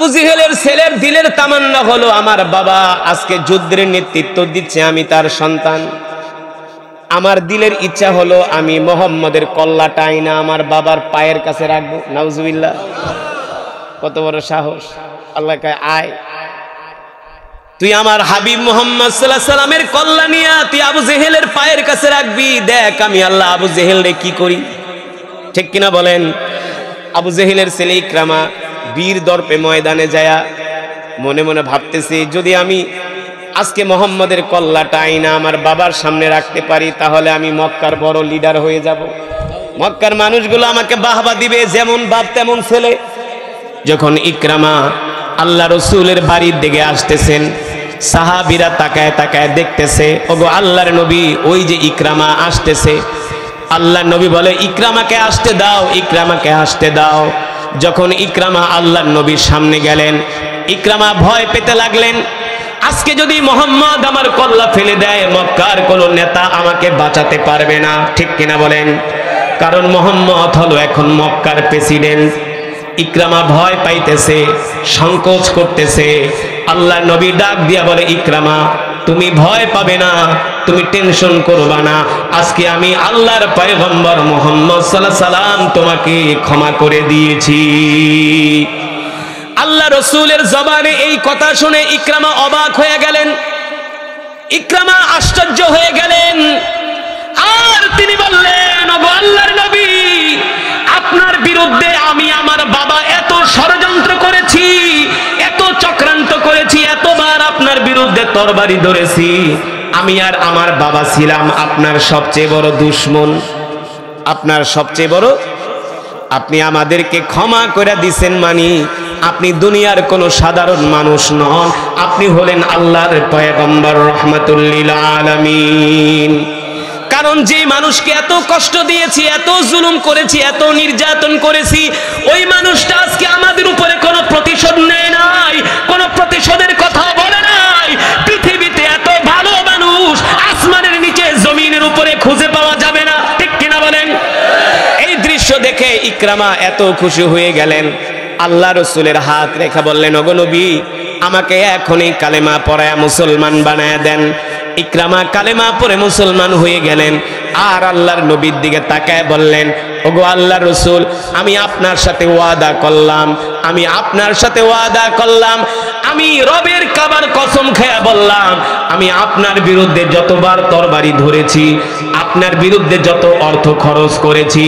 আবু জেহেলের ছেলের দিলের তামান্না হলো আমার বাবা আজকে যুদ্ধের নেতৃত্ব দিচ্ছে, আমি তার সন্তান। আমার দিলের ইচ্ছা হলো আমি মুহাম্মদের কল্লাটা আইনা আমার বাবার পায়ের কাছে রাখবো। নাউজুবিল্লাহ, কত বড় সাহস! আল্লাহ কয় আয়, তুই আমার হাবিব মুহাম্মদ সাল্লাল্লাহু আলাইহি সাল্লামের কল্লা নিয়া তুই আবু জেহেলের পায়ের কাছে রাখবি, দেখ আমি আল্লাহ আবু জেহেল রে কি করি। ঠিক কিনা বলেন? আবু জেহেলের ছেলে ইকরামা বীর দর্পে ময়দানে যায়া মনে মনে ভাবতেছি, যদি আমি আজকে মুহাম্মদের কল্লাটা আইনা আমার বাবার সামনে রাখতে পারি তাহলে আমি মক্কার বড় লিডার হয়ে যাব, মক্কার মানুষগুলো আমাকে বাহবা দিবে, যেমন বাপ তেমন ছেলে। যখন ইকরামা আল্লাহ রসুলের বাড়ির দিকে আসতেছেন, সাহাবীরা তাকায় তাকায় দেখতেছে, ওগো আল্লাহর নবী, ওই যে ইকরামা আসতেছে। আল্লাহর নবী বলে, ইকরামাকে আসতে দাও, ইকরামাকে আসতে দাও। যখন ইকরামা আল্লাহর নবীর সামনে গেলেন, ইকরামা ভয় পেতে লাগলেন, আজকে যদি মুহাম্মদ আমার কল্লা ফেলে দেয় মক্কার কোনো নেতা আমাকে বাঁচাতে পারবে না। ঠিক কিনা বলেন? কারণ মুহাম্মদ হলো এখন মক্কার প্রেসিডেন্ট। ইকরামা ভয় পাইতেছে, সংকোচ করতেছে। আল্লাহ নবী ডাক দিয়া বলে, ইকরামা তুমি ভয় পাবে না, তুমি টেনশন করবা না, আজকে আমি আল্লাহর পয়গম্বর মুহাম্মদ সাল্লাল্লাহু আলাইহি সাল্লাম তোমাকে ক্ষমা করে দিয়েছি। আল্লাহ রসুলের জবানে এই কথা শুনে ইকরামা অবাক হয়ে গেলেন, ইকরামা আশ্চর্য হয়ে গেলেন। আর তিনি বললেন, ওগো আল্লাহর নবী, আপনার বিরুদ্ধে আমি আমার বাবা এত ষড়যন্ত্র করেছি, এত চক্রান্ত করেছি, এতবার আপনার বিরুদ্ধে তরবারি ধরেছি, আমি আর আমার বাবা ছিলাম আপনার সবচেয়ে বড় দুশমন, আপনার সবচেয়ে বড়। আপনি আমাদেরকে ক্ষমা করে দিছেন, মানি আপনি দুনিয়ার কোনো সাধারণ মানুষ নন, আপনি হলেন আল্লাহর পয়গম্বর রাহমাতুল লিল আলামিন। কারণ যে মানুষকে এত কষ্ট দিয়েছি, এত জুলুম করেছি, এত নির্যাতন করেছি, ওই মানুষটা আজকে আমাদের উপরে কোনো প্রতিশোধ নেয় নাই, কোনো প্রতিশোধের কথা বলে নাই। পৃথিবীতে এত ভালো মানুষ আসমানের নিচে জমিনের উপরে খুঁজে পাওয়া যাবে না। ঠিক কিনা বলেন? এই দৃশ্য দেখে ইকরামা এত খুশি হয়ে গেলেন, আল্লাহ রসুলের হাত রেখা বললেন, ওগো নবী, আমাকে এখনই কালেমা পড়ায়া মুসলমান বানায়া দেন। ইকরামা কালেমা পড়ে মুসলমান হয়ে গেলেন। আর আল্লাহর নবীর দিকে তাকায় বললেন, ওগো আল্লাহর রসুল, আমি আপনার সাথে ওয়াদা করলাম, আমি আপনার সাথে ওয়াদা করলাম, আমি রবের কাবার কসম খেয়ে বললাম, আমি আপনার বিরুদ্ধে যতবার তরবারি ধরেছি, আপনার বিরুদ্ধে যত অর্থ খরচ করেছি,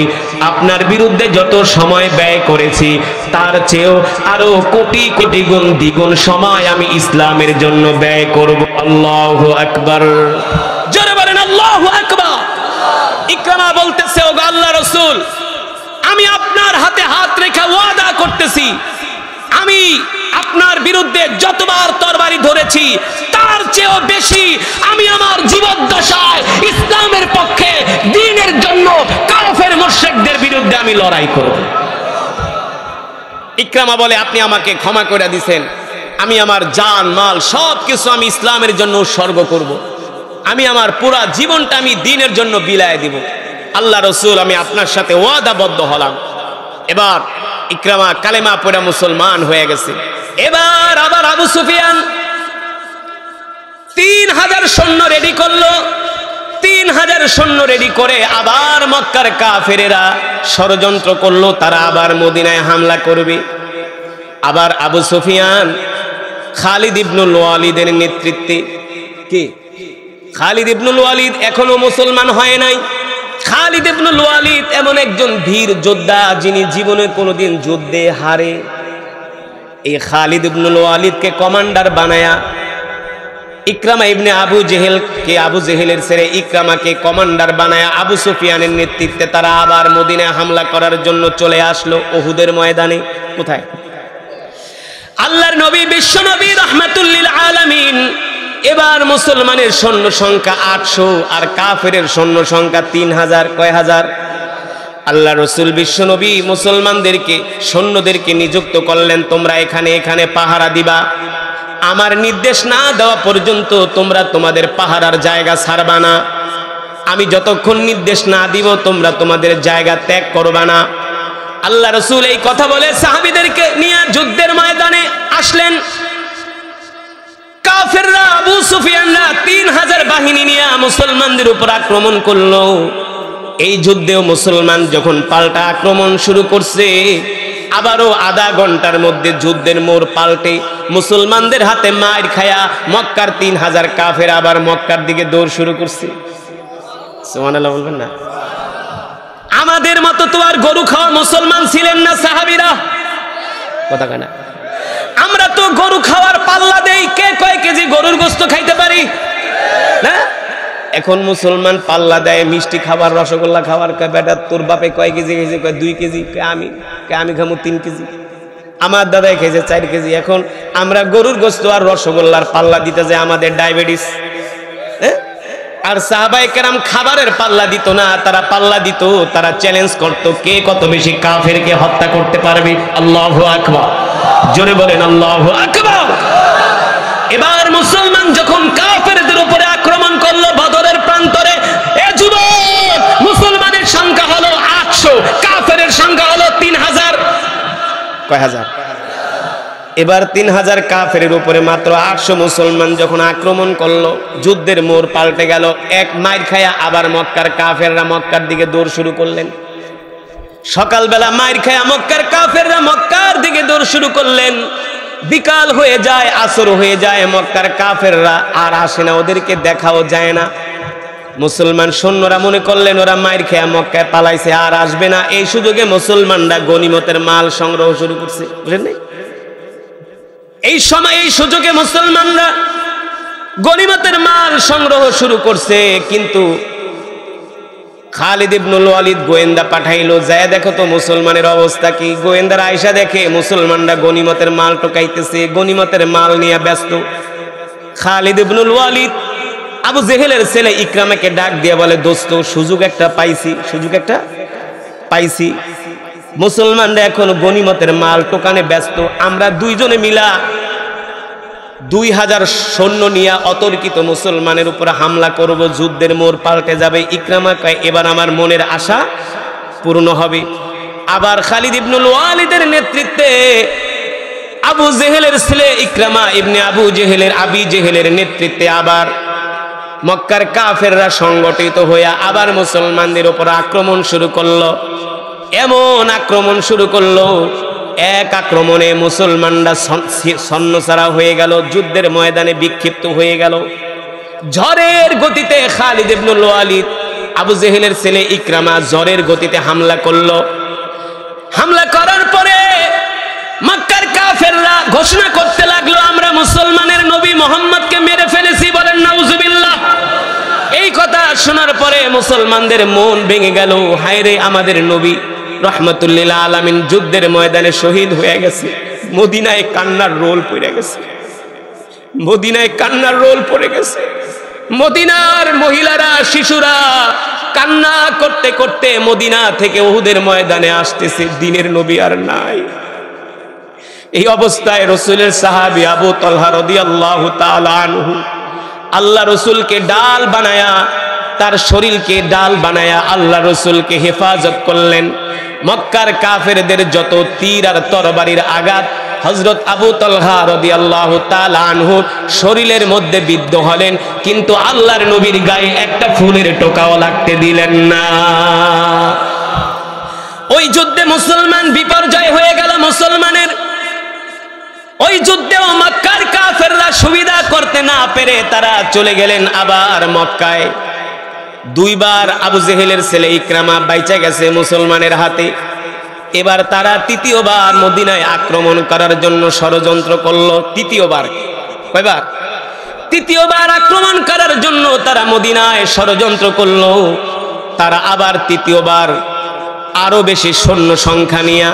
আপনার বিরুদ্ধে যত সময় ব্যয় করেছি, তার চেয়েও আরো কোটি কোটি গুণ দ্বিগুণ সময় আমি ইসলামের জন্য ব্যয় করব। আল্লাহু আকবার, জোরে বলেন আল্লাহু আকবার। ইকরামা বলতেছে, ওগো আল্লাহ রাসূল, আমি আপনার হাতে হাত রেখে ওয়াদা করতেছি, আমি আপনার বিরুদ্ধে যতবার তরবারি ধরেছি তার চেয়েও বেশি আমি আমার জীবদ্দশায় ইসলামের পক্ষে, দ্বীনের জন্য কাফের মুশরিকদের বিরুদ্ধে আমি লড়াই করব। ইকরামা বলে, আপনি আমাকে ক্ষমা করে দিয়েছেন, আমি আমার জান মাল সবকিছু আমি ইসলামের জন্য উৎসর্গ করব, আমি আমার পুরা জীবনটা আমি দ্বীনের জন্য বিলায় দিব। আল্লাহ রসুল, আমি আপনার সাথে ওয়াদাবদ্ধ হলাম। এবার ইকরামা কালেমা পড়ে মুসলমান হয়ে গেছে। এবার আবার আবু সুফিয়ান 3000 সৈন্য রেডি করলো। 3000 সৈন্য রেডি করে আবার মক্কার কাফেরেরা ষড়যন্ত্র করলো, তারা আবার মদিনায় হামলা করবে। আবার আবু সুফিয়ান খালিদ ইবনুল ওয়ালিদের নেতৃত্বে, কি খালিদ ইবনুল ওয়ালিদ এখনো মুসলমান হয় নাই। খালিদ ইবনুল ওয়ালিদ এমন একজন বীর যোদ্ধা যিনি জীবনে কোনোদিন যুদ্ধে হারে। এই খালিদ ইবনুল ওয়ালিদকে কমান্ডার বানায়া ইকরামা ইবনে আবু জেহেল কে, আবু জেহেলের ছেলে ইকরামাকে কমান্ডার বানায়া আবু সুফিয়ানের নেতৃত্বে তারা আবার মদিনায় হামলা করার জন্য চলে আসলো উহুদের ময়দানে। কোথায়? আল্লাহর নবী বিশ্ব নবী রাহমাতুল লিল আলামিন। এবার মুসলমানের সৈন্য সংখ্যা 800 আর কাফেরের সৈন্য সংখ্যা 3000। কয় হাজার? আল্লাহ রসুল বিশ্ব নবী মুসলমানদেরকে সৈন্যদেরকে নিযুক্ত করলেন, তোমরা এখানে এখানে পাহারা দিবা, আমার নির্দেশ না দেওয়া পর্যন্ত তোমরা তোমাদের পাহারার জায়গা ছাড়বা না, আমি যতক্ষণ নির্দেশ না দিব তোমরা তোমাদের জায়গা ত্যাগ করবা না। আল্লাহ রসুল এই কথা বলে সাহাবীদেরকে নিয়ে যুদ্ধের ময়দানে সুফিয়ানরা 3000 বাহিনী নিয়ে মুসলমানদের উপর আক্রমণ করলো। এই যুদ্ধেও মুসলমান যখন পাল্টা আক্রমণ শুরু করছে, আবারও আধা ঘন্টার মধ্যে যুদ্ধের মোড় পাল্টে মুসলমানদের হাতে মার খায়া মক্কার 3000 কাফের আবার মক্কার দিকে দৌড় শুরু করছে। সুবহানাল্লাহ বলবেন না? আমাদের মতো তো আর গরু খাওয়া মুসলমান ছিলেন না সাহাবীরা, কথা কেনা? আমরা তো গরু খাওয়ার পাল্লা দেই, কে কয় কেজি গরুর গোশত খাইতে পারি না। এখন মুসলমান পাল্লা দেয় মিষ্টি খাবার, রসগোল্লা খাবার, কয় বেটা তোর বাপে কয় কেজি খেয়েছে, কয় 2 কেজি, আমি খামু 3 কেজি, আমার দাদাই খেয়েছে 4 কেজি। এখন আমরা গরুর গোশত আর রসগোল্লার পাল্লা দিতে যাই, আমাদের ডায়াবেটিস। আর সাহাবায়ে কেরাম খাবারের পাল্লা দিত না, তারা পাল্লা দিত, তারা চ্যালেঞ্জ করত কে কত বেশি কাফেরকে হত্যা করতে পারবে। আল্লাহু আকবার, জোরে বলেন আল্লাহু আকবার। এবার মুসলমান যখন কাফেরদের উপরে আক্রমণ করলো বদরের প্রান্তরে, এ যুবক, মুসলমানের সংখ্যা হলো 800, কাফেরের সংখ্যা হলো 3000। কয় হাজার? এবার 3000 কাফেরের উপরে মাত্র 800 মুসলমান যখন আক্রমণ করলো, যুদ্ধের মোড় পাল্টে গেল। এক মাইর খায়া আবার মক্কার কাফেররা মক্কার দিকে দৌড় শুরু করলেন। সকালবেলা মাইর খায়া মক্কার কাফেররা মক্কার দিকে দৌড় শুরু করলেন। বিকাল হয়ে যায়, আসর হয়ে যায়, মক্কার কাফেররা আর আসে না, ওদেরকে দেখাও যায় না। মুসলমান সৈন্যরা মনে করলেন ওরা মাইর খেয়া মক্কায় পালাইছে, আর আসবে না। এই সুযোগে মুসলমানরা গনিমতের মাল সংগ্রহ শুরু করছে, বুঝলেন না? এই সময় এই সুযোগে মুসলমানরা গনিমতের মাল সংগ্রহ শুরু করছে। কিন্তু খালিদ ইবনুল ওয়ালিদ গোয়েন্দা পাঠাইলো, যায় দেখো তো মুসলমানের অবস্থা কি। গোয়েন্দারা আয়েশা দেখে মুসলমানরা গনিমতের মাল টোকাইতেছে, গনিমতের মাল নিয়ে ব্যস্ত। খালিদ ইবনুল ওয়ালিদ আবু জেহেলের ছেলে ইকরামাকে ডাক দিয়ে বলে, দোস্ত সুযোগ একটা পাইছি, মুসলমানরা এখন গনিমতের মাল টোকানে ব্যস্ত, আমরা দুইজনে মিলা 2000 সৈন্য নিয়ে অতর্কিত মুসলমানের উপর হামলা করব, যুদ্ধের মোড় পাল্টে যাবে। ইকরামা কয় এবার আমার মনের আশা পূর্ণ হবে। আবার খালিদ ইবনুল ওয়ালিদের নেতৃত্বে আবু জেহেলের ছেলে ইকরামা ইবনে আবি জেহেলের নেতৃত্বে আবার মক্কার কাফেররা সংগঠিত হয়ে আবার মুসলমানদের উপর আক্রমণ শুরু করলো। এমন আক্রমণ শুরু করলো, এক আক্রমণে মুসলমানরা ছন্নছাড়া হয়ে গেল, যুদ্ধের ময়দানে বিক্ষিপ্ত হয়ে গেল। ঝড়ের গতিতে খালিদ ইবনুল ওয়ালিদ আবু জেহেলের ছেলে ইকরামা ঝড়ের গতিতে হামলা করলো। হামলা করার পরে মক্কার কাফেররা ঘোষণা করতে লাগলো, আমরা মুসলমানের নবী মুহাম্মদকে মেরে ফেলেছি, বলেন নাউজুবিল্লাহ। এই কথা শোনার পরে মুসলমানদের মন ভেঙে গেল, হায় রে, আমাদের নবী রহমতুল্লিল আলামিন যুদ্ধের ময়দানে শহীদ হয়ে গেছে। মদিনায় কান্নার রোল পড়ে গেছে, মদিনার মহিলারা শিশুরা কান্না করতে করতে মদিনা থেকে উহুদের ময়দানে আসতেছে, দিনের নবী আর নাই। এই অবস্থায় রাসূলের সাহাবী আবু তালহা রাদিয়াল্লাহু তাআলা আনহু আল্লাহ রাসূলকে ডাল বানায়া, তার শরীরকে ডাল বানায়া আল্লাহ রাসূলকে হেফাজত করলেন। মক্কার কাফেরদের যত তীর আর তরবারির আঘাত হযরত আবু তালহা রাদিয়াল্লাহু তাআলা আনহু শরীরের মধ্যে বিদ্ধ হলেন, কিন্তু আল্লাহর নবীর গায়ে একটা ফুলের টোকাও লাগতে দিলেন না। ওই যুদ্ধে মুসলমান বিপর্যয় হয়ে গেল মুসলমানের। ওই যুদ্ধেও মক্কার কাফেররা সুবিধা করতে না পেরে তারা চলে গেলেন আবার মক্কায়। দুইবার আবু জেহেলের ছেলে ইকরামা বাইচা গেছে মুসলমানের হাতে। এবার তারা তৃতীয়বার মদিনায় আক্রমণ করার জন্য ষড়যন্ত্র করলো। কয়বার? তৃতীয়বার আক্রমণ করার জন্য তারা মদিনায় ষড়যন্ত্র করলো। তারা আবার তৃতীয়বার আরো বেশি সৈন্য সংখ্যা নিয়ে,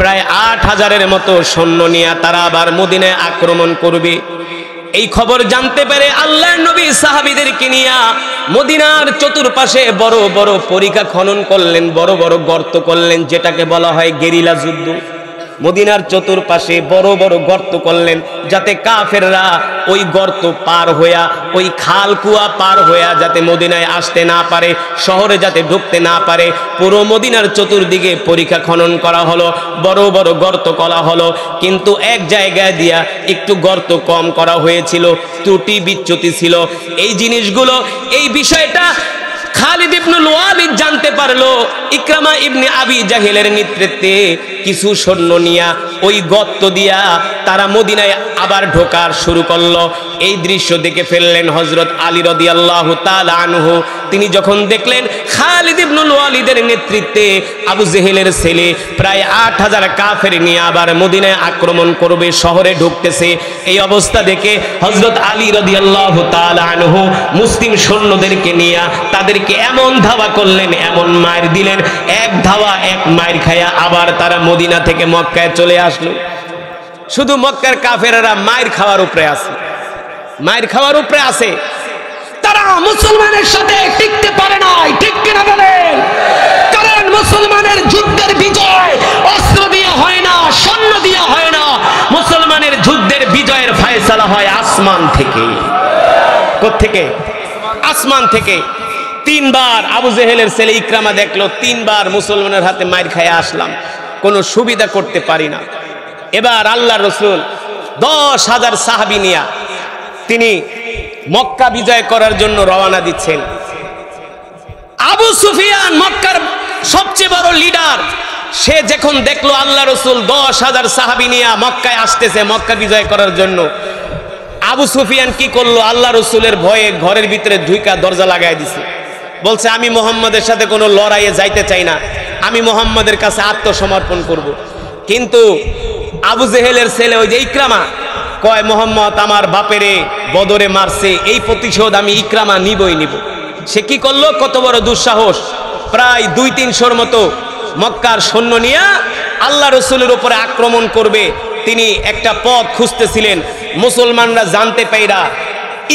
প্রায় 8000-এর মতো সৈন্য নিয়ে তারা আবার মদিনায় আক্রমণ করবে। এই খবর জানতে পেরে আল্লাহর নবী সাহাবীদেরকে নিয়ে মদিনার চতুর্পাশে বড় বড় পরিখা খনন করলেন, বড় বড় গর্ত করলেন, যেটাকে বলা হয় গেরিলা যুদ্ধ। মদিনার চতুর্পাশে বড় বড় গর্ত করলেন, যাতে কাফেররা ওই গর্ত পার হইয়া, ওই খাল কুয়া পার হইয়া যাতে মদিনায় আসতে না পারে, শহরে যাতে ঢুকতে না পারে। পুরো মদিনার চতুর্দিকে পরীক্ষা খনন করা হলো, বড় বড় গর্ত করা হলো, কিন্তু এক জায়গায় দিয়া একটু গর্ত কম করা হয়েছিল, ত্রুটি বিচ্যুতি ছিল। এই জিনিসগুলো, এই বিষয়টা খালিদ ইবনুল ওয়ালিদ জানতে পারলো। ইকরামা ইবনে আবি জাহেলের নেতৃত্বে কিছু সৈন্য নিয়া ওই গর্ত দিয়া তারা মদিনায় আবার ঢোকার শুরু করলো। এই দৃশ্য দেখে ফেললেন হযরত আলী রাদিয়াল্লাহু তাআলা আনহু। তিনি যখন দেখলেন খালিদ ইবনুল ওয়ালিদের নেতৃত্বে আবু জেহেলের ছেলে প্রায় 8000 কাফের নিয়ে আবার মদিনায় আক্রমণ করবে, শহরে ঢুকতেছে, এই অবস্থা দেখে হযরত আলী রাদিয়াল্লাহু তাআলা আনহু মুসলিম সৈন্যদেরকে নিয়ে তাদেরকে এমন ধাওয়া করলেন, এমন মার দিলেন, এক ধাওয়া এক মার খায়া আবার তারা মদিনা থেকে মক্কায় চলে আসলো। শুধু মক্কার কাফেররা মার খাওয়ার উপরে আছে, মার খাওয়ার উপরে আছে, তারা মুসলমানের সাথে টিকতে পারে নাই। ঠিক কিনা বলেন? কারণ মুসলমানের যুদ্ধের বিজয় অস্ত্র দিয়ে হয় না, সৈন্য দিয়ে হয় না, মুসলমানের যুদ্ধের বিজয়ের ফয়সালা হয় আসমান থেকে। কোথা থেকে? আসমান থেকে। 3 বার আবু জেহেলের ছেলে ইকরামা দেখলো, 3 বার মুসলমানের হাতে মার খাইয়া আসলাম, কোনো সুবিধা করতে পারি না। এবার আল্লাহর রাসূল 10,000 সাহাবী নিয়া তিনি মক্কা বিজয় করার জন্য রওনা দিচ্ছেন। আবু সুফিয়ান মক্কার সবচেয়ে বড় লিডার, সে যখন দেখলো আল্লাহ রাসূল 10,000 সাহাবী নিয়া মক্কায় আসতেছে মক্কা বিজয় করার জন্য, আবু সুফিয়ান কি করলো? আল্লাহ রাসূলের ভয়ে ঘরের ভিতরে ঢুইকা দরজা লাগায় দিছে। বলছে আমি মুহাম্মাদের সাথে কোনো লড়াইয়ে যাইতে চাই না, আমি মুহাম্মাদের কাছে আত্মসমর্পণ করব। কিন্তু আবু জেহেলের ছেলে ওই যে ইকরামা কয়, মুহাম্মদ আমার বাপেরে বদরে মারছে, এই প্রতিশোধ আমি ইকরামা নিবই নিব। সে কি করলো? কত বড় দুঃসাহস! প্রায় 2-300 মতো মক্কার সৈন্য নিয়ে আল্লাহ রাসূলের উপরে আক্রমণ করবে, তিনি একটা পথ খুঁজতেছিলেন। মুসলমানরা জানতে পাইরা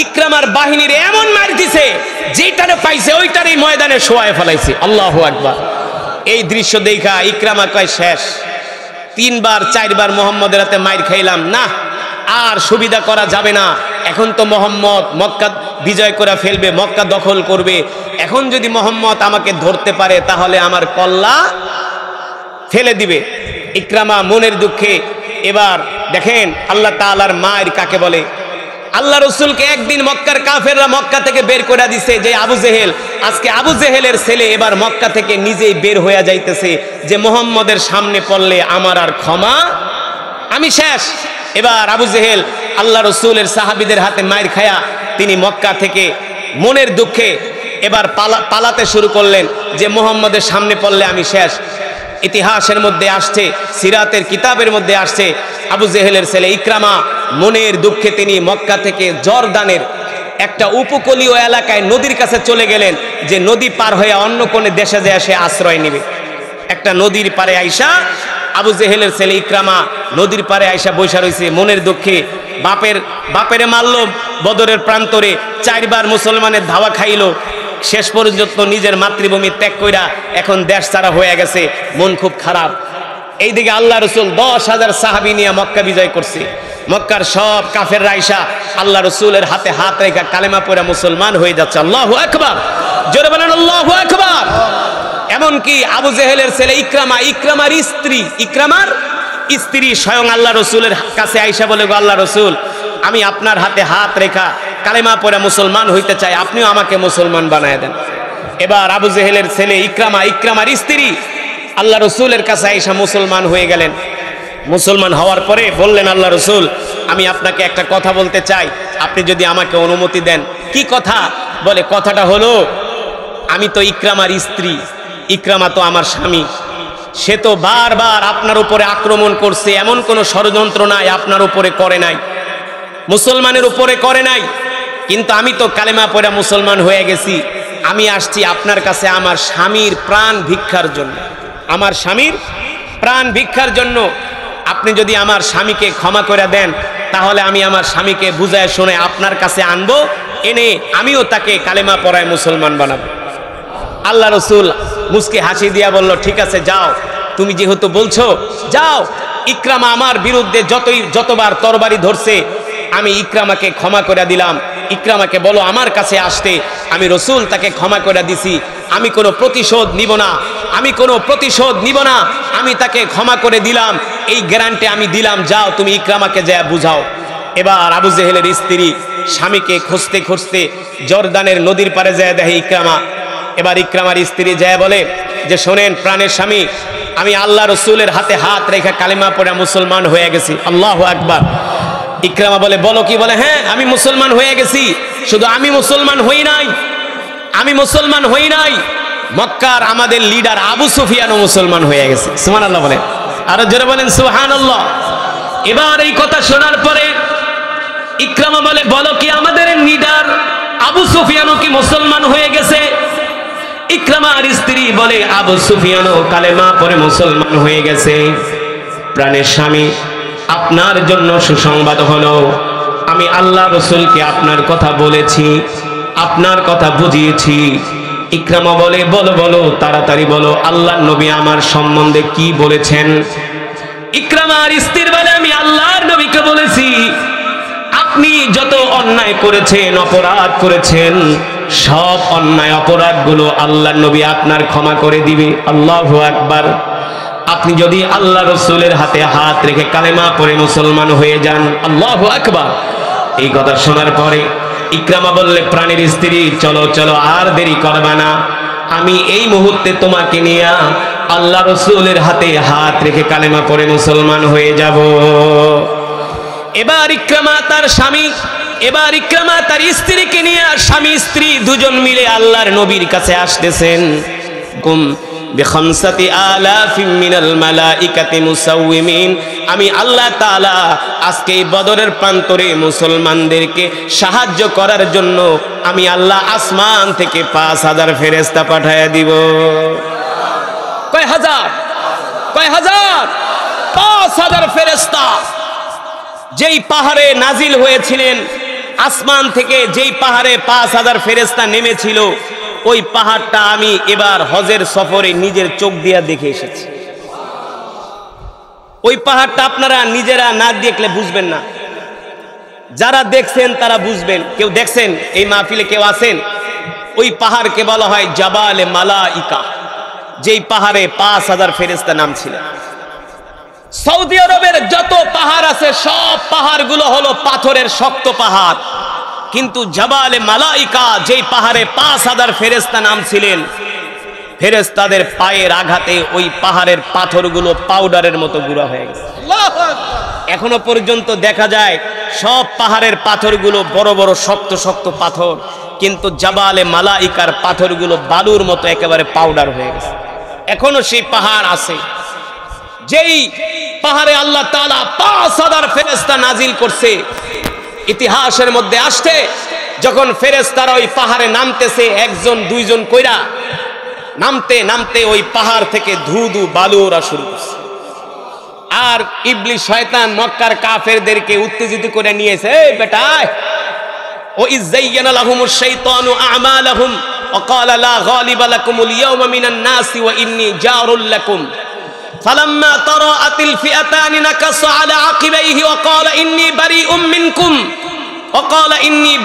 ইকরামার বাহিনীর এমন মার দিছে, যেটারে পাইছে ওইটারই ময়দানে শোয়ায় ফেলাইছে। আল্লাহু আকবার! এই দৃশ্য দেখা ইকরামা কয় শেষ, 3 বার 4 বার মুহাম্মদের হাতে মার খাইলাম, না আর সুবিধা করা যাবে না। এখন তো মুহাম্মদ মক্কা বিজয় করে ফেলবে, মক্কা দখল করবে, এখন যদি মুহাম্মদ আমাকে ধরতে পারে তাহলে আমার কল্লা ফেলে দিবে। ইকরামা মনের দুঃখে এবার দেখেন আল্লাহ তাআলার মায়ের কাকে বলে। আল্লাহ রাসূলকে একদিন মক্কার কাফেররা মক্কা থেকে বের করে দিছে, যে আবু জেহেল, আজকে আবু জেহেলের ছেলে এবার মক্কা থেকে নিজেই বের হয়ে যাইতেছে যে মুহাম্মদের সামনে পড়লে আমার আর ক্ষমা, আমি শেষ। এবার আবু জেহেল আল্লাহ রাসূলের সাহাবীদের হাতে মাইর খায়া তিনি মক্কা থেকে মনের দুঃখে এবার পালাতে শুরু করলেন যে মুহাম্মদের সামনে পড়লে আমি শেষ। ইতিহাসের মধ্যে আসছে, সিরাতের কিতাবের মধ্যে আসছে, আবু জেহেলের ছেলে ইকরামা মনের দুঃখে তিনি মক্কা থেকে জর্দানের একটা উপকূলীয় এলাকায় নদীর কাছে চলে গেলেন, যে নদী পার হয়ে অন্য কোনে দেশে যায় সে আশ্রয় নেবে। একটা নদীর পারে আইসা আবু জেহেলের ছেলে ইকরামা নদীর পারে আইসা বৈশা রয়েছে মনের দুঃখে। বাপেরে মারলো বদরের প্রান্তরে, 4 বার মুসলমানের ধাওয়া খাইলো, শেষ পর্যন্ত নিজের মাতৃভূমি ত্যাগ কইরা এখন দেশ ছাড়া হয়ে গেছে, মন খুব খারাপ। এইদিকে আল্লাহ রাসূল 10,000 সাহাবী নিয়ে মক্কা বিজয় করছে। মক্কার সব কাফেররা আইসা আল্লাহ রাসূলের হাতে হাত রেখা কালেমা পড়া মুসলমান হয়ে যাচ্ছে। আল্লাহু আকবার! জোরে বলেন আল্লাহু আকবার! এমনকি আবু জেহেলের ছেলে ইকরামা, ইকরামার স্ত্রী স্বয়ং আল্লাহ রাসূলের কাছে আইসা বলে, গো আল্লাহ রাসূল, আমি আপনার হাতে হাত রেখা কালেমা পড়া মুসলমান হইতে চাই, আপনিও আমাকে মুসলমান বানায় দেন। এবার আবু জেহেলের ছেলে ইকরামার স্ত্রী আল্লাহ রাসূলের কাছে আইসা মুসলমান হয়ে গেলেন। মুসলমান হওয়ার পরে বললেন, আল্লাহ রাসূল, আমি আপনাকে একটা কথা বলতে চাই, আপনি যদি আমাকে অনুমতি দেন। কি কথা? বলে, কথাটা হলো আমি তো ইকরামার স্ত্রী, ইকরামা তো আমার স্বামী, সে তো বারবার আপনার উপরে আক্রমণ করছে, এমন কোনো ষড়যন্ত্র নাই আপনার উপরে করে নাই, মুসলমানের উপরে করে নাই, কিন্তু আমি তো কালেমা পড়া মুসলমান হয়ে গেছি, আমি আসছি আপনার কাছে আমার স্বামীর প্রাণ ভিক্ষার জন্য, আমার স্বামীর প্রাণ ভিক্ষার জন্য। আপনি যদি আমার স্বামীকে ক্ষমা করে দেন তাহলে আমি আমার স্বামীকে বুঝায় শুনে আপনার কাছে আনবো, এনে আমিও তাকে কালেমা পড়ায় মুসলমান বানাবো। আল্লাহ রাসূল মুস্কি হাসি দিয়া বলল, ঠিক আছে যাও, তুমি যেহেতু বলছো যাও। ইকরামা আমার বিরুদ্ধে যতবার তরবারি ধরছে আমি ইকরামাকে ক্ষমা করে দিলাম। ইকরামাকে বলো আমার কাছে আসতে, আমি রসুল তাকে ক্ষমা করে দিছি, আমি কোনো প্রতিশোধ নিব না, আমি তাকে ক্ষমা করে দিলাম, এই গ্যারান্টি আমি দিলাম, যাও তুমি ইকরামাকে যা বুঝাও। এবার আবু জেহেলের স্ত্রী স্বামীকে খুঁজতে খুঁজতে জর্দানের নদীর পারে যায় দেখে ইকরামা। এবার ইকরামার স্ত্রী যায় বলে যে শোনেন প্রাণের স্বামী, আমি আল্লাহ রসুলের হাতে হাত রেখে কালিমা পড়ে মুসলমান হয়ে গেছি। আল্লাহু আকবার। ইকরামা বলে বলো কি? বলে হ্যাঁ আমি মুসলমান হয়ে গেছি। শুধু আমি মুসলমান হই নাই, মক্কার আমাদের লিডার আবু সুফিয়ানও মুসলমান হয়ে গেছে। সুবহানাল্লাহ বলেন, আরো জোরে বলেন সুবহানাল্লাহ। এবার এই কথা শোনার পরে ইকরামা বলে বলো কি আমাদের লিডার আবু সুফিয়ানও কি মুসলমান হয়ে গেছে? ইকরামার স্ত্রী বলে আবু সুফিয়ানও কালেমা পড়ে মুসলমান হয়ে গেছে। প্রাণের স্বামী, আপনার জন্য সুসংবাদ হলো আমি আল্লাহ রসুলকে আপনার কথা বলেছি, আপনার কথা বুঝিয়েছি। ইকরামা বলে বলো বলো, তাড়াতাড়ি বলো, আল্লাহ নবী আমার সম্বন্ধে কি বলেছেন? ইকরামার স্ত্রী বলে আমি আল্লাহর নবীকে বলেছি আপনি যত অন্যায় করেছেন, অপরাধ করেছেন, সব অন্যায় অপরাধগুলো আল্লাহর নবী আপনার ক্ষমা করে দিবে। আল্লাহু আকবার। আপনি যদি আল্লাহ রসুলের হাতে হাত রেখে কালেমা পড়ে মুসলমান হয়ে যান। আল্লাহু আকবার। এই কথা শোনার পরে ইকরামা বললে প্রাণের স্ত্রী চলো চলো, আর দেরি করবা না, আমি এই মুহূর্তে তোমাকে নিয়ে আল্লাহ রসুলের হাতে হাত রেখে কালেমা পড়ে মুসলমান হয়ে যাব। এবার ইকরামা তার স্ত্রীকে নিয়ে স্বামী স্ত্রী দুজন মিলে আল্লাহর নবীর কাছে আসতেছেন। আমি আল্লাহ তাআলা আজকে এই বদরের প্রান্তরে মুসলমানদেরকে সাহায্য করার জন্য আমি আল্লাহ আসমান থেকে 5000 ফেরেশতা পাঠায়া দিব। কয় হাজার? 5000 ফেরেশতা। যেই পাহাড়ে নাজিল হয়েছিলেন, আসমান থেকে যেই পাহাড়ে 5000 ফেরেশতা নেমেছিল, ওই পাহাড়টা আমি এবার হজের সফরে নিজের চোখ দিয়ে দেখে এসেছি। ওই পাহাড়টা আপনারা নিজেরা না দেখলে বুঝবেন না, যারা দেখছেন তারা বুঝবেন। কেউ দেখছেন এই মাহফিলে? কেউ আছেন? ওই পাহাড়কে বলা হয় জাবালে মালাইকা, যেই পাহাড়ে 5000 ফেরেশতা নামছিলেন। সৌদি আরবের যত পাহাড় আছে সব পাহাড়গুলো হলো পাথরের শক্ত পাহাড়, কিন্তু জাবালে মালাইকা যেই পাহাড়ে 5000 ফেরেশতা নামছিলেন, ফেরেশতাদের পায়ের আঘাতে ওই পাহাড়ের পাথরগুলো পাউডারের মতো গুঁড়া হয়ে গেছে। এখনো পর্যন্ত দেখা যায় সব পাহাড়ের পাথরগুলো বড় বড় শক্ত শক্ত পাথর, কিন্তু জাবালে মালাইকার পাথরগুলো বালুর মতো একেবারে পাউডার হয়ে গেছে। এখনো সেই পাহাড় আছে, যেই পাহাড়ে আল্লাহ তাআলা 5000 ফেরেশতা নাজিল করছে। ইতিহাসের মধ্যে আসছে যখন ফেরেশতারা ওই পাহাড়ে নামতেছে, একজন দুইজন কইরা নামতে নামতে ওই পাহাড় থেকে ধুধু বালু ওরা শুরু করছে। আর ইবলিস শয়তান মক্কার কাফেরদেরকে উত্তেজিত করে নিয়েছে, এই বেটা ও ইযায়্যানা লাহুমুশ শাইতানু আমালাহুম ওয়া ক্বালা লা গালিবা লাকুমুল ইয়াওমা মিনান নাসি ওয়া ইন্নী জারুল লাকুম ফালাম্মা তারাআতিল ফিআতানি নাকাসা আলা আকিবাইহি ওয়া ক্বালা ইন্নী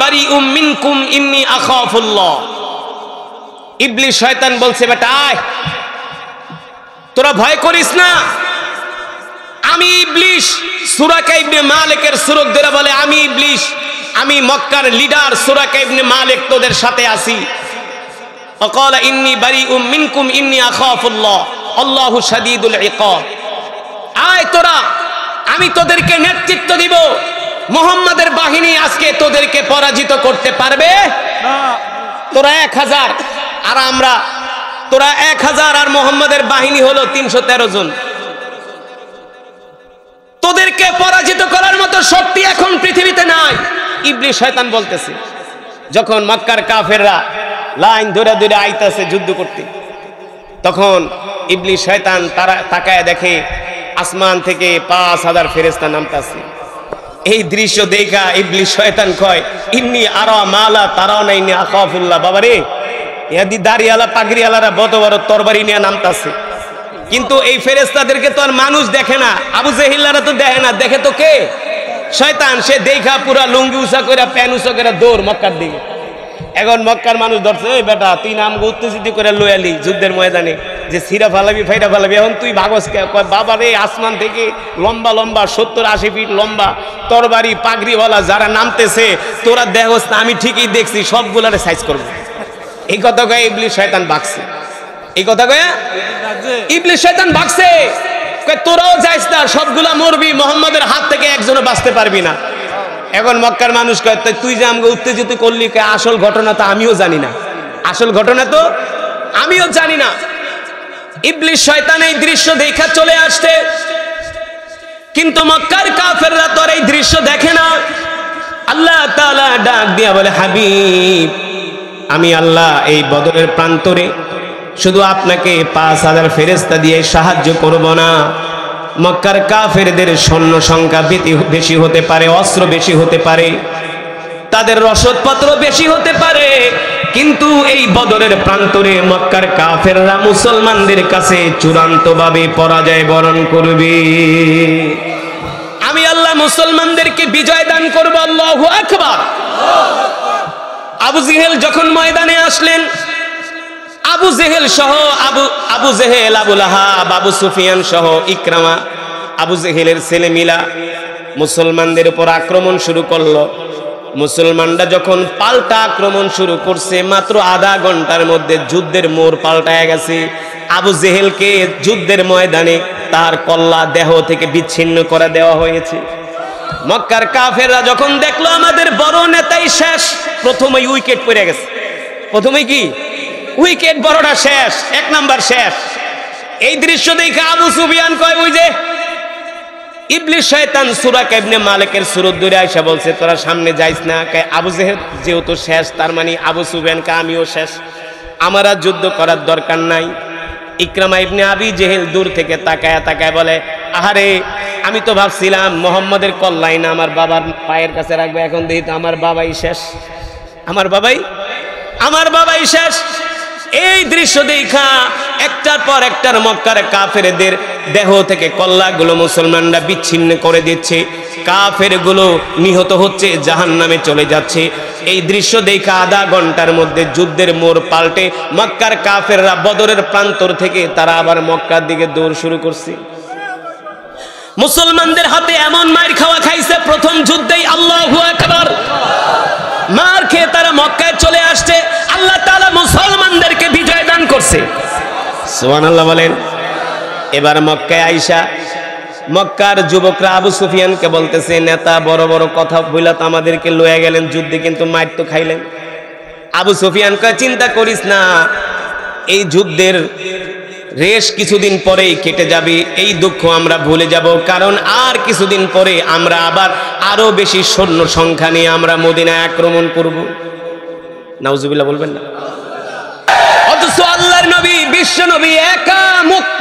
বারিউম মিনকুম ইন্নী আখাফুল্লাহ। ইবলিস শয়তান বলছে বেটা আয়, তোরা ভয় করিস না, আমি ইবলিস। সুরাকা ইবনে মালিকের সুরক ধরে বলে আমি ইবলিস, আমি মক্কার লিডার সুরাকা ইবনে মালিক তোদের সাথে আছি। ওয়াকালা ইন্নী বারিউম মিনকুম ইন্নী আখাফুল্লাহ আল্লাহু শাদীদুল ইকাব। আয় তোরা, আমি তোদেরকে নেতৃত্ব দিব, মুহাম্মাদের বাহিনী আজকে তোদেরকে পরাজিত করতে পারবে না। তোরা 1000 আর তোরা 1000 আর মুহাম্মাদের বাহিনী হলো 313 জন। তোদেরকে পরাজিত করার মতো শক্তি এখন পৃথিবীতে নাই। ইবলিস শয়তান বলতেছে। যখন মক্কার কাফেররা লাইন ধরে ধরে আইতাছে যুদ্ধ করতে, তখন ইবলিস শয়তান তারা তাকায় দেখে আসমান থেকে 5000 ফেরেশতা নামতাছে। এই দৃশ্য দেখা ইবলিস শয়তান কয় ইন্নী আরা মালা তারাউনা ইন্নী আখাফুল্লাহ। বাবারে এদি দাড়িওয়ালা পাগড়িওয়ালারা বড় বড় তরবারি নিয়ে নামতাছে, কিন্তু এই ফেরেশতাদেরকে তো আর মানুষ দেখে না, আবু জেহেলরা তো দেখে না, দেখে তো কে? শয়তান। সে দেখা পুরা লুঙ্গি উঁচা করে প্যান উঁচা করে দৌড় মক্কার দিকে। এখন মক্কার মানুষ ধরছে, এই বেটা তুই নাম উত্তেজিত করে লয়ালি যুদ্ধের ময়দানে যে সিরা ফালাবি ফাইরা ফালাবি, এখন তুই ভাগস কে? বাবা রে, আসমান থেকে লম্বা লম্বা 70-80 ফিট লম্বা তরবারি পাগড়িওয়ালা যারা নামতেছে, তোরা দেখোস না? আমি ঠিকই দেখছি, সবগুলারে সাইজ করবো। এই কথা কয়ে ইবলিস শয়তান ভাগছে। এই কথা কয়ে ইবলিস শয়তান ভাগছে। তোরাও যাইস না, সবগুলা মরবি, মোহাম্মদের হাত থেকে একজনও বাঁচতে পারবি না। এখন মক্কার মানুষ কয়, তুই যে আমাকে উত্তেজিত করলি, আসল ঘটনা তো আমিও জানি না, আসল ঘটনা তো আমিও জানি না। ইবলিস শয়তান এই দৃশ্য দেখা চলে আসছে, কিন্তু মক্কার কাফেররা তো এই দৃশ্য দেখে না। আল্লাহ তাআলা ডাক দিয়া বলে, হাবিব, আমি আল্লাহ এই বদরের প্রান্তরে শুধু আপনাকে 5000 ফেরেশতা দিয়ে সাহায্য করব না। মক্কার কাফেরদের সৈন্য সংখ্যা বেশি হতে পারে, অস্ত্র বেশি হতে পারে, তাদের রসদপত্র বেশি হতে পারে, কিন্তু এই বদরের প্রান্তরে মক্কার কাফেররা মুসলমানদের কাছে চূড়ান্তভাবে পরাজয় বরণ করবে। আমি আল্লাহ মুসলমানদেরকে বিজয় দান করব। আল্লাহু আকবার। আবু জেহেল যখন ময়দানে আসলেন, আবু জেহেল সহ আবু জেহেল, আবু লাহাব, আবু সুফিয়ান সহ ইকরামা, আবু জেহেলের ছেলে মিলা মুসলমানদের উপর আক্রমণ শুরু করলো। মুসলমানরা যখন পাল্টা আক্রমণ শুরু করছে, মাত্র আধা ঘন্টার মধ্যে যুদ্ধের মোড় পাল্টায় গেছে। আবু জেহেলকে যুদ্ধের ময়দানে তার কল্লা দেহ থেকে বিচ্ছিন্ন করে দেওয়া হয়েছে। মক্কার কাফেররা যখন দেখলো আমাদের বড় নেতাই শেষ, প্রথমেই উইকেট পড়ে গেছে। প্রথমেই কি উইকেট, বড়টা শেষ, 1 নাম্বার শেষ। এই দৃশ্য দেখে আবু সুফিয়ান কয়, ওই যে ইবলিস শয়তান সুরাকা ইবনে মালিকের সুরত ধরে আইসা বলছে, তোরা সামনে যাইস না। আবু জেহেল যেহেতু শেষ, তার মানে আবু সুফিয়ানকে আমিও শেষ, আমার আর যুদ্ধ করার দরকার নাই। ইকরামা ইবনে আবি জেহেল দূর থেকে তাকায় তাকায় বলে, আহারে, আমি তো ভাবছিলাম মোহাম্মদের কল্লাই না আমার বাবার পায়ের কাছে রাখবে, এখন দেখি তো আমার বাবাই শেষ, আমার বাবাই শেষ। এই দৃশ্য দেখা একটার পর একটার মক্কার কাফেরদের দেহ থেকে কল্লাগুলো মুসলমানরা বিচ্ছিন্ন করে দিচ্ছে, কাফেরগুলো নিহত হচ্ছে, জাহান্নামে চলে যাচ্ছে। এই দৃশ্য দেখা আধা ঘন্টার মধ্যে যুদ্ধের মোড় পাল্টে মক্কার কাফেররা বদরের প্রান্তর থেকে তারা আবার মক্কার দিকে দৌড় শুরু করছে। মুসলমানদের হাতে এমন মার খাওয়া খাইছে প্রথম যুদ্ধেই, আল্লাহু আকবার। মার খেয়ে তারা মক্কায় চলে আসছে, আল্লাহ তাআলা মুসলমানদেরকে বিজয় দান করছে। সুবহানাল্লাহ বলেন। এবার মক্কায় আইসা মক্কার যুবকরা আবু সুফিয়ানকে বলতেছে, নেতা বড় বড় কথা বইলা তো আমাদেরকে লয়ে গেলেন যুদ্ধে, কিন্তু মার তো খাইলেন। আবু সুফিয়ান কয়, চিন্তা করিস না, এই যুদ্ধের রেশ কিছুদিন পরেই কেটে যাবে, এই দুঃখ আমরা ভুলে যাব, কারণ আর কিছুদিন পরে আমরা আবার আরো বেশি সৈন্য সংখ্যা নিয়ে আমরা মদিনায় আক্রমণ করব। নাউজুবিল্লাহ বলবেন না? অথচ আল্লাহর নবী, বিশ্ব নবী একা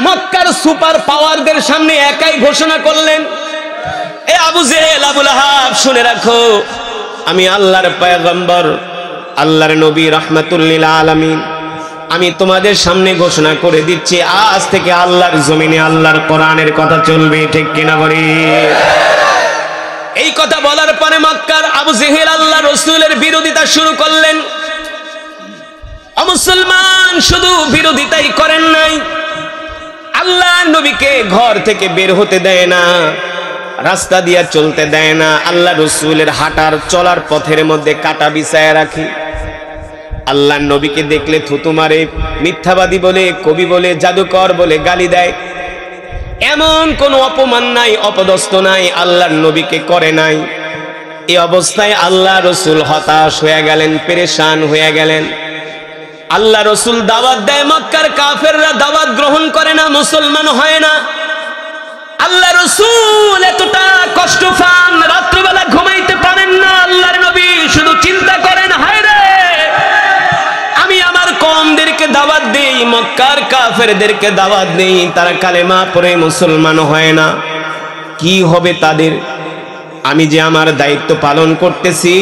মক্কার সুপার পাওয়ারদের সামনে একাই ঘোষণা করলেন, এ আবু জেহেল, আবু লাহাব, শুনে রাখো, আমি আল্লাহর পয়গম্বর, আল্লাহর নবী রাহমাতুল লিল আলামিন, আমি তোমাদের সামনে ঘোষণা করে দিচ্ছি, আজ থেকে আল্লাহর জমিনে আল্লাহর কোরআনের কথা চলবে, ঠিক কিনা বলি? এই কথা বলার পরে মক্কার আবু জেহেল আল্লাহ রাসূলের বিরোধিতা শুরু করলেন। মুসলমান শুধু বিরোধিতাই করেন নাই, আল্লাহর নবীকে ঘর থেকে বের হতে দেয় না, রাস্তা দিয়ে চলতে দেয় না, আল্লাহ রাসূলের হাঁটার চলার পথের মধ্যে কাটা বিছায়া রাখে। আল্লাহর নবীকে দেখলে থুতু মারে, মিথ্যাবাদী বলে, কবি বলে, জাদুকর বলে গালি দেয়। এমন কোন অপমান নাই, অপদস্থ নাই, আল্লাহর নবীকে করে নাই। এই অবস্থায় আল্লাহ রাসূল হতাশ হয়ে গেলেন, পেরেশান হয়ে গেলেন। আল্লাহ রাসূল দাওয়াত দেয়, মক্কার কাফেররা দাওয়াত গ্রহণ করে না, মুসলমান হয় না। আল্লাহ রাসূল এতটা কষ্ট পান, রাত্রিবেলা ঘুমাইতে পারেন না। আল্লাহর নবী শুধু চিন্তা করেন, হায় রে, আমি আমার কওমদেরকে দাওয়াত দেই, মক্কার কাফেরদেরকে দাওয়াত দেই, তারা কালেমা পড়ে মুসলমান হয় না, কি হবে তাদের? আমি যে আমার দায়িত্ব পালন করতেছি,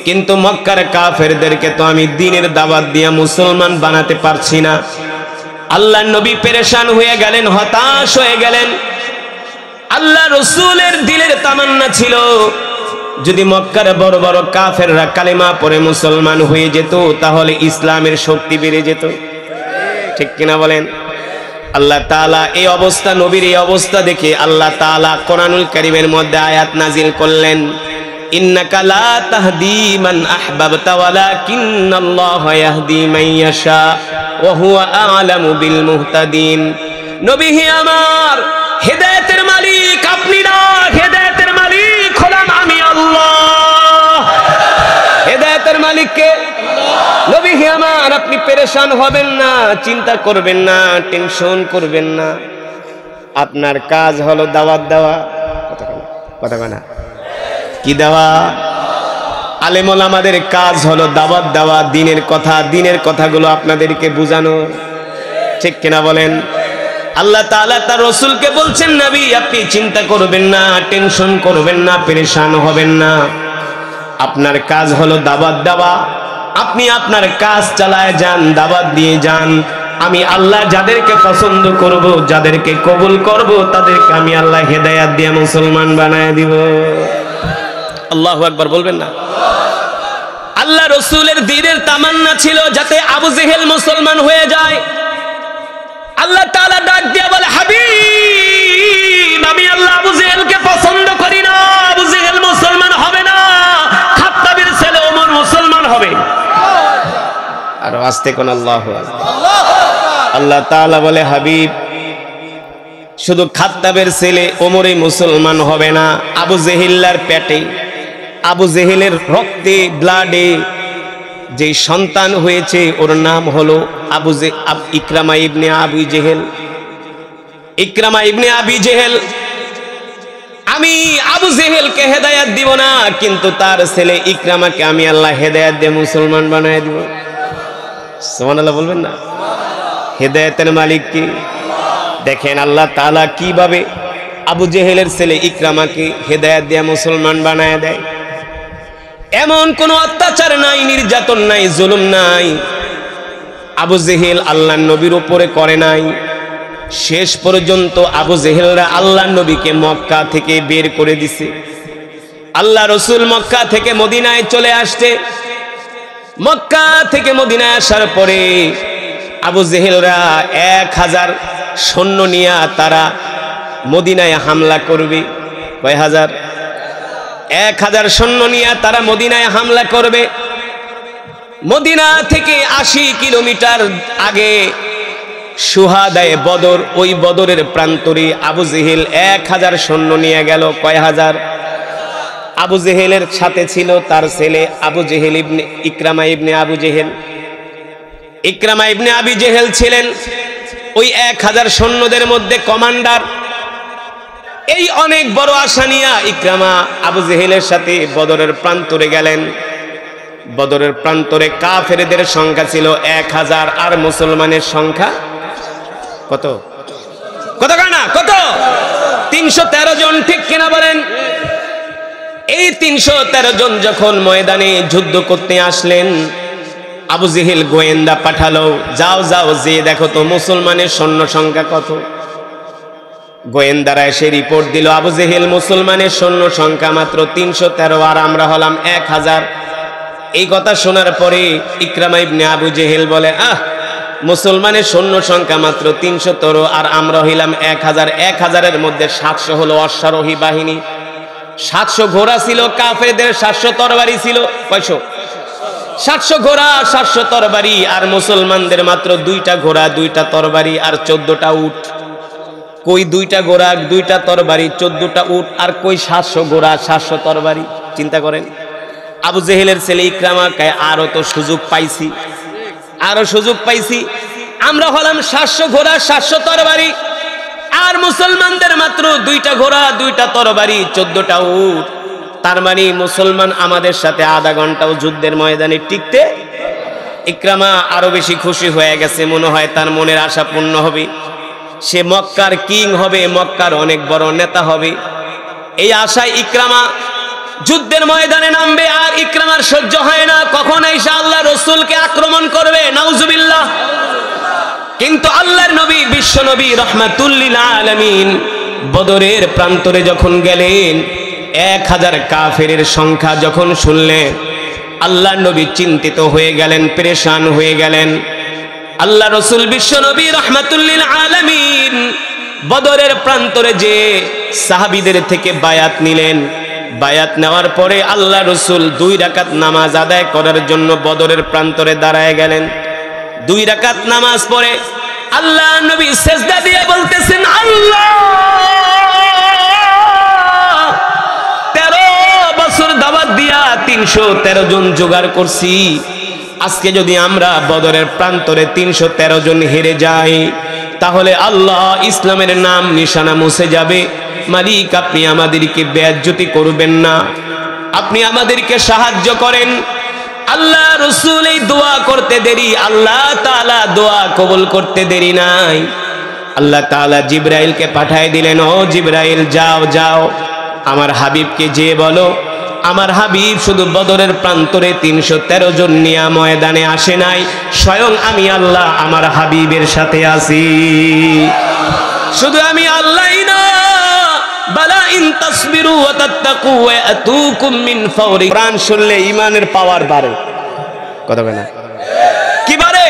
কিন্তু মক্কার কাফেরদেরকে তো আমি দ্বীনের দাওয়াত দিয়া মুসলমান বানাতে পারছি না। আল্লাহ নবী পেরেশান হয়ে গেলেন, হতাশ হয়ে গেলেন। আল্লাহ রসুলের দিলের তামান্না ছিল যদি মক্কার বড় বড় কাফেররা কালেমা পড়ে মুসলমান হয়ে যেত তাহলে ইসলামের শক্তি বেড়ে যেত। ঠিক কিনা বলেন? আল্লাহ তাআলা এই অবস্থা, নবীর এই অবস্থা দেখে আল্লাহ তাআলা কোরআনুল কারীমের মধ্যে আয়াত নাজিল করলেন, ইন্নাকা লা তাহদি মান আহবাবতা ওয়ালাকিন্নাল্লাহা ইয়াহদি মান ইয়াশা ওয়া হুয়া আ'লামু বিল মুহতাদিন। নবী হে আমার, হেদায়েতের মালিক আপনি না, হেদায়েতের মালিক হলাম আমি আল্লাহ। হেদায়েতের মালিক কে? নবী হে আমার, আপনি পেরেশান হবেন না, চিন্তা করবেন না, টেনশন করবেন না। আপনার কাজ হলো দাওয়াত দেওয়া। কথা না কি দেওয়া? আলেম ওলামাদের কাজ হলো দাওয়াত দেওয়া, দিনের কথাগুলো আপনাদেরকে বোঝানো। ঠিক কিনা বলেন? আল্লাহ তাআলা তার রাসূলকে বলছেন, নবী আপনি চিন্তা করবেন না, টেনশন করবেন না, পেরেশান হবেন না। আপনার কাজ হলো দাওয়াত দেওয়া। আপনি আপনার কাজ চালায় যান, দাওয়াত দিয়ে যান। আমি আল্লাহ যাদেরকে পছন্দ করব, যাদেরকে কবুল করব, তাদেরকে আমি আল্লাহ হেদায়েত দিয়ে মুসলমান বানায় দিব। আল্লাহু আকবার বলবেন না? আল্লাহ রাসূলের দিনের তামান্না ছিল যাতে আবু জেহেল মুসলমান হয়ে যায়। আল্লাহ তাআলা ডাক দিয়ে বলে, হাবিব আমি আল্লাহ আবু জেহেলকে পছন্দ করি না, আবু জেহেল মুসলমান হবে না, খাত্তাবের ছেলে ওমর মুসলমান হবে। আর আস্তে কোন আল্লাহু আকবার। আল্লাহ তাআলা বলে, হাবিব শুধু খাত্তাবের ছেলে ওমরই মুসলমান হবে না, আবু জেহেলের পেটে, আবু জেহেলের রক্তে, ব্লাডে যে সন্তান হয়েছে ওর নাম হলো ইকরামা ইবনে আবি জেহেল। ইকরামা ইবনে আবি জেহেল। আমি আবু জেহেলকে হেদায়েত দিব না, কিন্তু তার ছেলে ইকরামাকে আমি আল্লাহ হেদায়েত দিয়ে মুসলমান বানায় দিব। সুবহানাল্লাহ বলবেন না? হেদায়েতের মালিক কি? দেখেন আল্লাহ তাআলা কিভাবে আবু জেহেলের ছেলে ইকরামাকে হেদায়েত দিয়ে মুসলমান বানায় দেয়। এমন কোন অত্যাচার নাই, নির্যাতন নাই, জুলুম নাই আবু জেহেল আল্লাহর নবীর উপরে করে নাই। শেষ পর্যন্ত আবু জেহেলরা আল্লাহর নবীকে মক্কা থেকে বের করে দিছে। আল্লাহ রাসূল মক্কা থেকে মদিনায় চলে আসছে। মক্কা থেকে মদিনায় আসার পরে আবু জেহেলরা 1000 সৈন্য নিয়ে তারা মদিনায় হামলা করবে। কয় হাজার? 1000 সৈন্য নিয়ে তারা মদিনায় হামলা করবে। মদিনা থেকে 80 কিলোমিটার আগে শুহাদায়ে বদর, ওই বদরের প্রান্তরে আবু জেহেল 1000 সৈন্য নিয়ে গেল। কয় হাজার? আবু জেহেলের সাথে ছিল তার ছেলে আবু জেহেল ইবনে ইকরামা ইবনে আবু জেহেল। ইকরামা ইবনে আবি জেহেল ছিলেন ওই 1000 সৈন্যদের মধ্যে কমান্ডার। এই অনেক বড় আশা নিয়ে ইকরামা আবু জেহেলের সাথে বদরের প্রান্তরে গেলেন। বদরের প্রান্তরে কাফেরদের সংখ্যা ছিল 1000 আর মুসলমানের সংখ্যা কত? কত কানা? কত? 313 জন। ঠিক কিনা বলেন? এই 313 জন যখন ময়দানে যুদ্ধ করতে আসলেন, আবু জেহেল গোয়েন্দা পাঠালো, যাও যাও যে দেখো তো মুসলমানের সৈন্য সংখ্যা কত। গোয়েন্দারা এসে রিপোর্ট দিল, আবু জেহেল মুসলমানের সৈন্য সংখ্যা মাত্র 313 আর আমরা হলাম 1000। এই কথা শোনার পরে ইকরামা ইবনে আবু জেহেল বলে, মুসলমানের সৈন্য সংখ্যা মাত্র 313 আর আমরা হইলাম 1000। 1000-এর মধ্যে 700 হলো অশ্বারোহী বাহিনী, 700 ঘোড়া ছিল, কাফেরদের 700 তরবারি ছিল। কয়শো? 700 ঘোড়া, 700 তরবারি। আর মুসলমানদের মাত্র 2টা ঘোড়া, 2টা তরবারি আর 14টা উট। কই 2টা ঘোড়া, 2টা তরবারি, 14টা উট, আর কই 700 ঘোড়া, 700 তরবারি। চিন্তা করেন। আবু জেহেলের ছেলে ইকরামা কয়, আরো তো সুযোগ পাইছি, আরো সুযোগ পাইছি। আমরা হলাম 700 ঘোড়া, 700 তরবারি, আর মুসলমানদের মাত্র 2টা ঘোড়া, 2টা তরবারি, 14টা উট। তার মানে মুসলমান আমাদের সাথে আধা ঘন্টাও যুদ্ধের ময়দানে টিকতে। ইকরামা আরো বেশি খুশি হয়ে গেছে, মনে হয় তার মনের আশা পূর্ণ হবে, সে মক্কার কিং হবে, মক্কার অনেক বড় নেতা হবে। এই আশায় ইকরামা যুদ্ধের ময়দানে নামবে। আর ইকরামার সহ্য হয় না কখন আইসা আল্লাহ রাসূলকে আক্রমণ করবে। নাউজুবিল্লাহ। কিন্তু আল্লাহর নবী বিশ্ব নবী রাহমাতুল লিল আলামিন বদরের প্রান্তরে যখন গেলেন 1000 কাফেরের সংখ্যা যখন শুনলেন আল্লাহর নবী চিন্তিত হয়ে গেলেন, পেরেশান হয়ে গেলেন। আল্লাহ রাসূল বিশ্ব নবী রাহমাতুল লিল আলামিন বদরের প্রান্তরে যে সাহাবীদের থেকে বায়াত নিলেন। বায়াত নেওয়ার পরে আল্লাহ রাসূল 2 রাকাত নামাজ আদায় করার জন্য বদরের প্রান্তরে দাঁড়ায় গেলেন। 2 রাকাত নামাজ পড়ে আল্লাহ নবী সিজদা দিয়ে বলতেছেন, আল্লাহ 13 বছর দাওয়াত দিয়া 313 জন জোগাড় করছি, আজকে যদি আমরা বদরের প্রান্তরে 313 জন হেরে যাই তাহলে আল্লাহ ইসলামের নাম নিশানা মুছে যাবে। মালিক আপনি আমাদেরকে বেয়াজ্জতি করবেন না, আপনি আমাদেরকে সাহায্য করেন। আল্লাহ রাসূল এই দোয়া করতে দেরি, আল্লাহ তাআলা দোয়া কবুল করতে দেরি নাই। আল্লাহ তাআলা জিবরাইলকে পাঠিয়ে দিলেন, ও জিবরাইল যাও যাও আমার হাবিবকে যে বলো আমার হাবিব শুধু বদরের প্রান্তরে 313 জন নিয়ে ময়দানে আসে নাই, স্বয়ং আমি আল্লাহ আমার হাবিবের সাথে আছি। শুধু আমি আল্লাহই না, বালা ইন তাসবিরু ওয়া তাত্তাকু ওয়া আতুকুম মিন ফাওরি। কোরআন শুনলে ঈমানের পাওয়ার বাড়ে, কথা বলে না কি বাড়ে?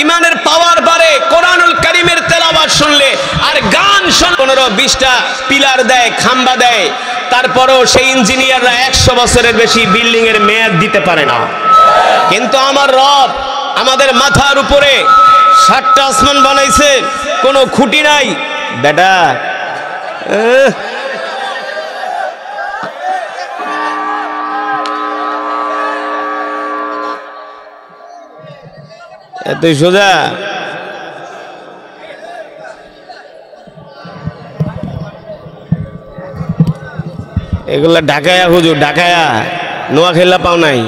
ঈমানের পাওয়ার বাড়ে কোরআনুল কারীমের তেলাওয়াত শুনলে। আর গান শুন 15-20টা পিলার দেয়, খাম্বা দেয়, তারপরেও সেই ইঞ্জিনিয়াররা 100 বছরের বেশি বিল্ডিং এর মেয়াদ দিতে পারে না। কিন্তু আমার রব আমাদের মাথার উপরে 7টা আসমান বানাইছে, কোনো খুঁটি নাই বেটা। এতই সোজা? এগুলা ঢাকায়া হুজুর, ঢাকায়া নোয়াখাইলা পাও নাই।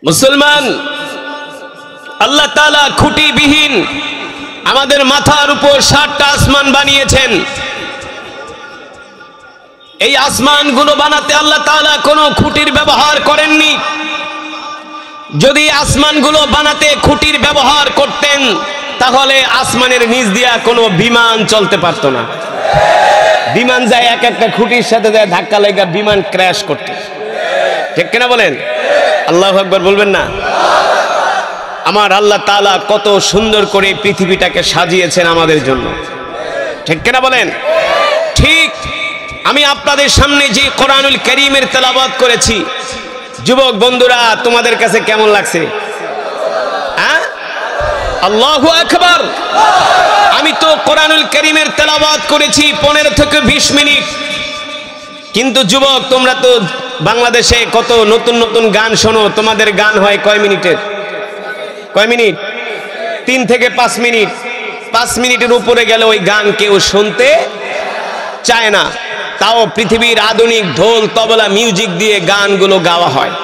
মুসলমান, আল্লাহ তাআলা খুঁটিবিহীন আমাদের মাথার উপর 7টা আসমান বানিয়েছেন। এই আসমানগুলো বানাতে আল্লাহ তাআলা কোনো খুঁটির ব্যবহার করেননি। যদি আসমানগুলো বানাতে খুঁটির ব্যবহার করতেন তাহলে আসমানের নিচ দিয়া কোনো বিমান চলতে পারত না। বিমান যায় এক একটা খুঁটির সাথে যায় ধাক্কা লেগে বিমান ক্র্যাশ করতে, ঠিক কিনা বলেন? আল্লাহু আকবার বলবেন না? আমার আল্লাহ তাআলা কত সুন্দর করে পৃথিবীটাকে সাজিয়েছেন আমাদের জন্য, ঠিক কিনা বলেন? ঠিক আমি আপনাদের সামনে যে কোরআনুল কারীমের তেলাওয়াত করেছি, যুবক বন্ধুরা তোমাদের কাছে কেমন লাগছে? হ্যাঁ, আল্লাহু আকবার। আমি তো কোরআনুল কারীমের তেলাওয়াত করেছি 15 থেকে 20 মিনিট, কিন্তু যুবক তোমরা তো বাংলাদেশে কত নতুন নতুন গান শোনো, তোমাদের গান হয় কয় মিনিটের? কয় মিনিট? 3 থেকে 5 মিনিট। 5 মিনিটের উপরে গেলে ওই গান কেউ শুনতে চায় না। তাও পৃথিবীর আধুনিক ঢোল তবলা মিউজিক দিয়ে গানগুলো গাওয়া হয়,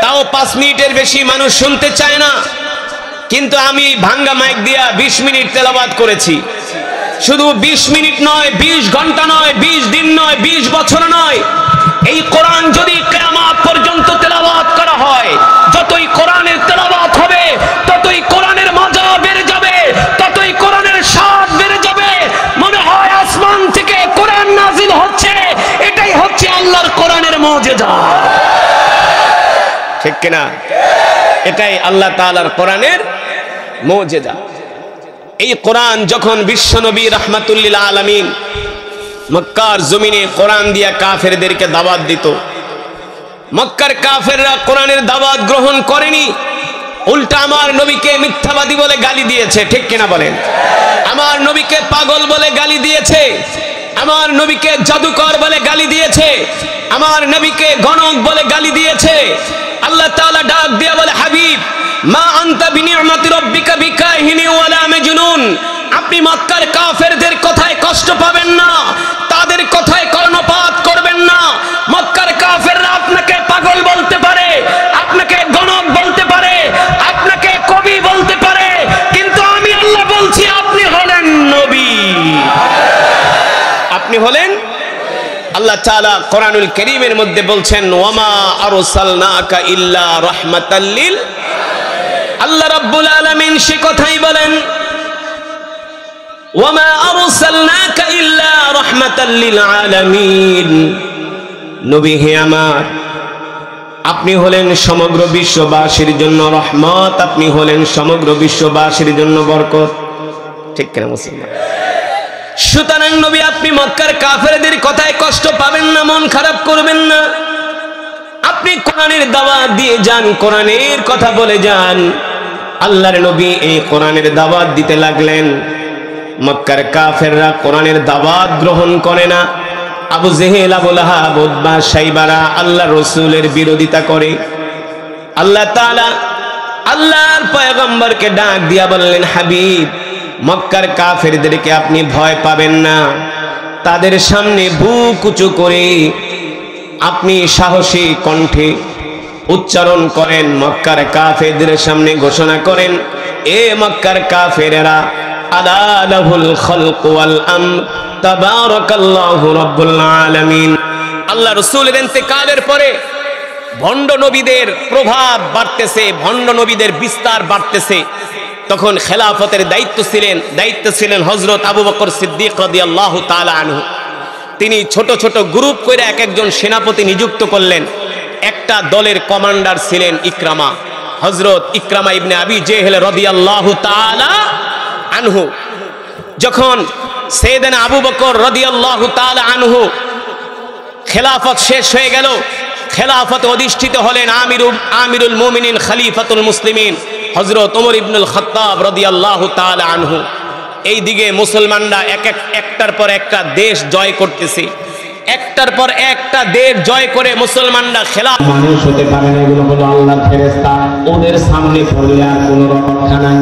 তাও 5 মিনিটের বেশি মানুষ শুনতে চায় না। কিন্তু আমি ভাঙ্গা মাইক দিয়া 20 মিনিট তেলাওয়াত করেছি। শুধু 20 মিনিট নয়, 20 ঘন্টা নয়, 20 দিন নয়, 20 বছর নয়। এই কোরআন যদি কিয়ামত পর্যন্ত তেলাওয়াত করা হয়, যতই কোরআনের তেলাওয়াত হবে ততই কোরআনের মজা বেড়ে যাবে, ততই কোরআনের স্বাদ বেড়ে যাবে। মনে হয় আসমান থেকে কোরআন নাজিল হচ্ছে, এটাই হচ্ছে আল্লাহর কোরআনের মুজিজা, ঠিক কিনা? এটাই আল্লাহ তাআলার কোরআনের মুজিজা। এই কোরআন যখন বিশ্বনবী রাহমাতুল লিল আলামিন মক্কার জমিনে কোরআন দিয়া কাফেরদেরকে দাওয়াত দিত, মক্কার কাফেররা কোরআনের দাওয়াত গ্রহণ করেনি, উল্টা আমার নবীকে মিথ্যাবাদী বলে গালি দিয়েছে, ঠিক কিনা বলেন? আমার নবীকে পাগল বলে গালি দিয়েছে। আমার নবীকে জাদুকর বলে গালি দিয়েছে, আমার নবীকে গণক বলে গালি দিয়েছে। আল্লাহ তাআলা ডাক দিয়ে বলে, হাবিব মা আনতা বিনিআমাতি রাব্বিকা বিকাহিনি ওয়ালা মাজনুন। আপনি মক্কার কাফেরদের কথায় কষ্ট পাবেন না, তাদের কথায় কর্ণপাত করবেন না। মক্কার কাফেররা আপনাকে পাগল বলতে পারে, আপনাকে গণক বলতে পারে, আপনাকে কবি বলতে পারে, কিন্তু আমি আল্লাহ বলছি আপনি হলেন নবী, আপনি হলেন। আল্লাহ তাআলা কোরআনুল কারীমের মধ্যে বলছেন, ওয়ামা আরসালনাকা ইল্লা রাহমাতাল লিল। আল্লাহ রাব্বুল আলামিন সে কথাই বলেন, ওয়ামা আরসালনাকা ইল্লা রাহমাতাল লিল আলামিন। নবী হে আমার, আপনি হলেন সমগ্র বিশ্ববাসীর জন্য রহমত, আপনি হলেন সমগ্র বিশ্ববাসীর জন্য বরকত। ঠিক কিনা মুসলমান? সুতরাং নবী আপনি মক্কার কাফেরদের কথায় কষ্ট পাবেন না, মন খারাপ করবেন না। আপনি কোরআনের দাওয়াত দিয়ে যান, কোরআনের কথা বলে যান। আল্লাহর নবী এই কোরআনের দাওয়াত দিতে লাগলেন। মক্কার কাফেররা কোরআনের দাওয়াত গ্রহণ করে না। আবু জেহেল, আবু লাহাব, উতবা, শাইবারা আল্লাহ রাসূলের বিরোধিতা করে। আল্লাহ তাআলা আল্লাহর পয়গম্বরকে ডাক দিয়া বললেন, হাবিব মক্কার কাফেরদেরকে আপনি ভয় পাবেন না, তাদের সামনে বুক উঁচু করে আপনি সাহসী কণ্ঠে উচ্চারণ করেন, মক্কার কাফেরদের সামনে ঘোষণা করেন, এ মক্কার কাফেরেরা, আলা লাহুল খালকু ওয়াল আমর তাবারাকাল্লাহু রাব্বুল আলামিন। আল্লাহ রাসূলের ইন্তেকালের পরে ভণ্ড নবীদের প্রভাব বাড়তেছে, ভণ্ড নবীদের বিস্তার বাড়তেছে। তখন খেলাফতের দায়িত্ব ছিলেন হযরত আবু বকর সিদ্দিক রাদিয়াল্লাহু তাআলা আনহু। তিনি ছোট ছোট গ্রুপ করে এক একজন সেনাপতি নিযুক্ত করলেন। একটা দলের কমান্ডার ছিলেন ইকরামা, হযরত ইকরামা ইবনে আবি জেহেল রাদিয়াল্লাহু তাআলা আনহু। যখন সাইয়েদনা আবু বকর রাদিয়াল্লাহু তাআলা আনহু খেলাফত শেষ হয়ে গেল, খেলাফতে অধিষ্ঠিত হলেন আমিরুল মুমিনিন খলিফাতুল মুসলিমিন হযরত ওমর ইবনুল খাত্তাব রাদিয়াল্লাহু তাআলা আনহু। এই দিকে মুসলমানরা একটার পর একটা দেশ জয় করতেছে, একটার পর একটা দেশ জয় করে মুসলমানরা খেলাফত। মানুষ হতে পারে না, এগুলো হলো আল্লাহর ফেরেশতা, ওদের সামনে পড়লে আর কোনো রক্ষা নাই।